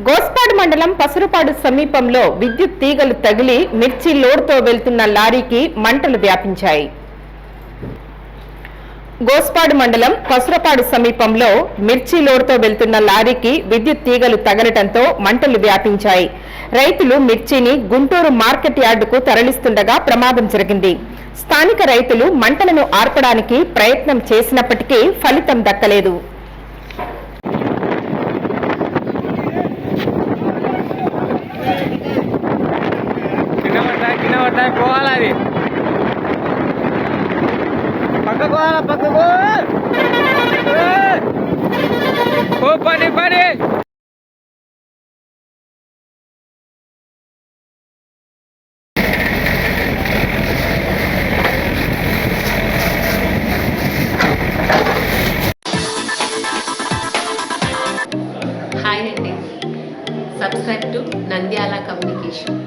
గోస్పాడు మండలం పసురుపాడు సమీపంలో విద్యుత్ తీగలు తగిలి మిర్చి లోడ్తో వెళ్తున్న లారీకి మంటలు వ్యాపించాయి. గోస్పాడు మండలం పసురపాడు సమీపంలో మిర్చి లోడ్తో వెళ్తున్న లారీకి విద్యుత్ తీగలు తగలటంతో మంటలు వ్యాపించాయి. రైతులు మిర్చిని గుంటూరు మార్కెట్ యార్డుకు తరలిస్తుండగా ప్రమాదం జరిగింది. స్థానిక రైతులు మంటలను ఆర్పడానికి ప్రయత్నం చేసినప్పటికీ ఫలితం దక్కలేదు. హాయ్ అండి, సబ్స్క్రైబ్ టు నంద్యాల కమ్యూనికేషన్.